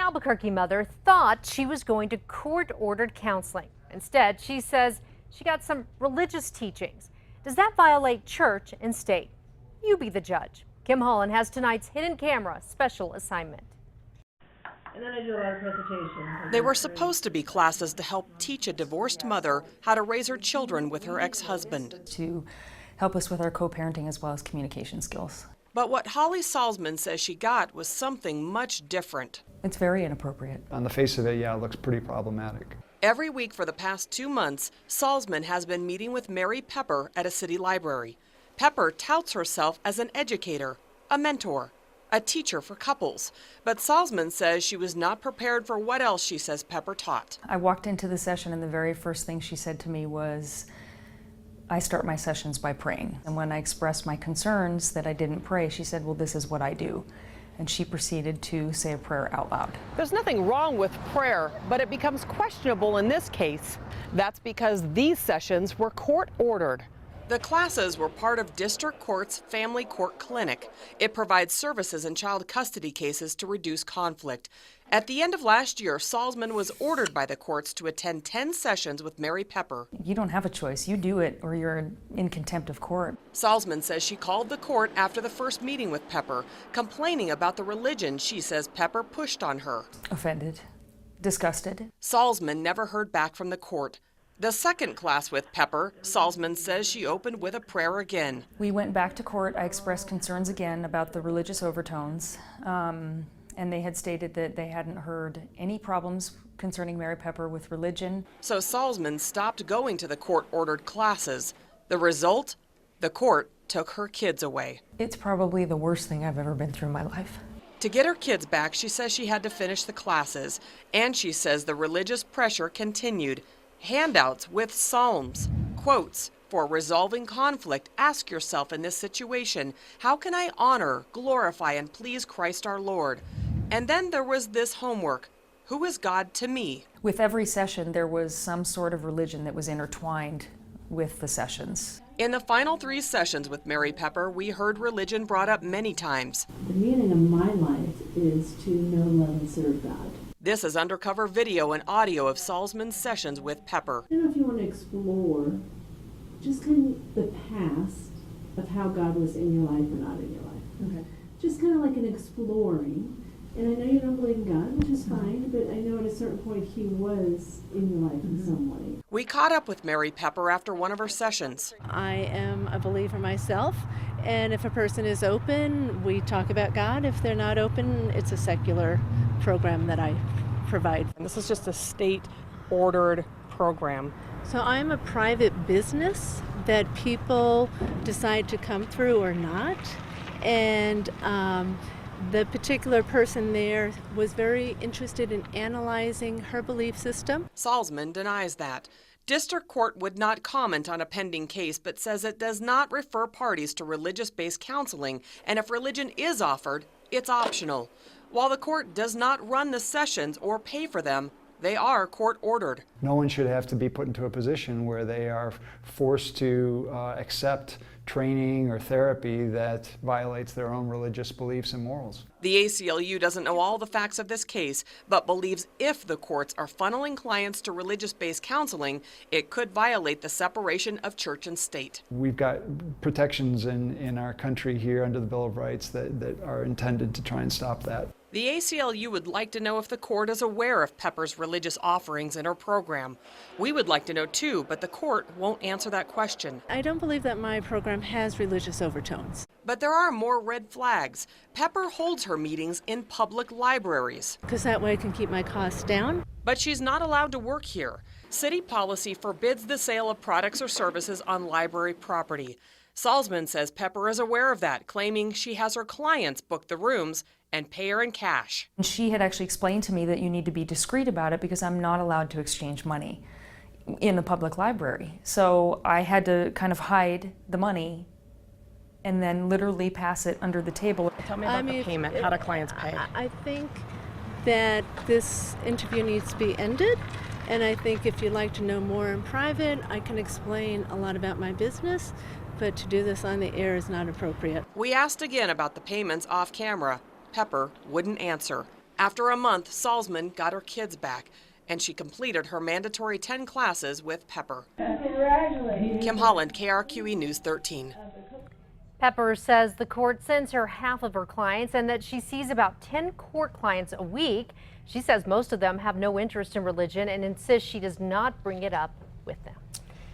Albuquerque mother thought she was going to court-ordered counseling. Instead, she says she got some religious teachings. Does that violate church and state? You be the judge. Kim Holland has tonight's Hidden Camera special assignment. And then I do a lot of presentations. They were supposed to be classes to help teach a divorced mother how to raise her children with her ex-husband. To help us with our co-parenting as well as communication skills. But what Holly Salzman says she got was something much different. It's very inappropriate. On the face of it, yeah, it looks pretty problematic. Every week for the past 2 months, Salzman has been meeting with Mary Pepper at a city library. Pepper touts herself as an educator, a mentor, a teacher for couples. But Salzman says she was not prepared for what else she says Pepper taught. I walked into the session and the very first thing she said to me was, I start my sessions by praying. And when I expressed my concerns that I didn't pray, she said, well, this is what I do. And she proceeded to say a prayer out loud. There's nothing wrong with prayer, but it becomes questionable in this case. That's because these sessions were court-ordered. The classes were part of District Court's Family Court Clinic. It provides services in child custody cases to reduce conflict. At the end of last year, Salzman was ordered by the courts to attend 10 sessions with Mary Pepper. You don't have a choice. You do it or you're in contempt of court. Salzman says she called the court after the first meeting with Pepper, complaining about the religion she says Pepper pushed on her. Offended, disgusted. Salzman never heard back from the court. The second class with Pepper, Salzman says she opened with a prayer again. We went back to court. I expressed concerns again about the religious overtones. And they had stated that they hadn't heard any problems concerning Mary Pepper with religion. So Salzman stopped going to the court-ordered classes. The result? The court took her kids away. It's probably the worst thing I've ever been through in my life. To get her kids back, she says she had to finish the classes. And she says the religious pressure continued. Handouts with psalms, quotes, for resolving conflict, ask yourself in this situation, how can I honor, glorify, and please Christ our Lord? And then there was this homework. Who is God to me? With every session, there was some sort of religion that was intertwined with the sessions. In the final 3 sessions with Mary Pepper, we heard religion brought up many times. The meaning of my life is to know, love, and serve God. This is undercover video and audio of Salzman's sessions with Pepper. I don't know if you want to explore just kind of the past of how God was in your life or not in your life. Okay. Just kind of like an exploring. And I know you don't believe in God, which is fine, but I know at a certain point He was in your life in some way. We caught up with Mary Pepper after one of her sessions. I am a believer myself, and if a person is open, we talk about God. If they're not open, it's a secular program that I provide. And this is just a state-ordered program. So I'm a private business that people decide to come through or not, and the particular person there was very interested in analyzing her belief system. Salzman denies that. District Court would not comment on a pending case, but says it does not refer parties to religious-based counseling, and if religion is offered, it's optional. While the court does not run the sessions or pay for them, they are court-ordered. No one should have to be put into a position where they are forced to accept training or therapy that violates their own religious beliefs and morals. The ACLU doesn't know all the facts of this case, but believes if the courts are funneling clients to religious-based counseling, it could violate the separation of church and state. We've got protections in our country here under the Bill of Rights that are intended to try and stop that. The ACLU would like to know if the court is aware of Pepper's religious offerings in her program. We would like to know too, but the court won't answer that question. I don't believe that my program has religious overtones. But there are more red flags. Pepper holds her meetings in public libraries. Because that way I can keep my costs down. But she's not allowed to work here. City policy forbids the sale of products or services on library property. Salzman says Pepper is aware of that, claiming she has her clients book the rooms and pay her in cash. She had actually explained to me that you need to be discreet about it because I'm not allowed to exchange money in the public library. So I had to kind of hide the money and then literally pass it under the table. Tell me about the payment. How do clients pay? I think that this interview needs to be ended, and I think if you'd like to know more in private, I can explain a lot about my business, but to do this on the air is not appropriate. We asked again about the payments off camera. Pepper wouldn't answer. After a month, Salzman got her kids back, and she completed her mandatory 10 classes with Pepper. Congratulations. Kim Holland, KRQE News 13. Pepper says the court sends her half of her clients and that she sees about 10 court clients a week. She says most of them have no interest in religion and insists she does not bring it up with them.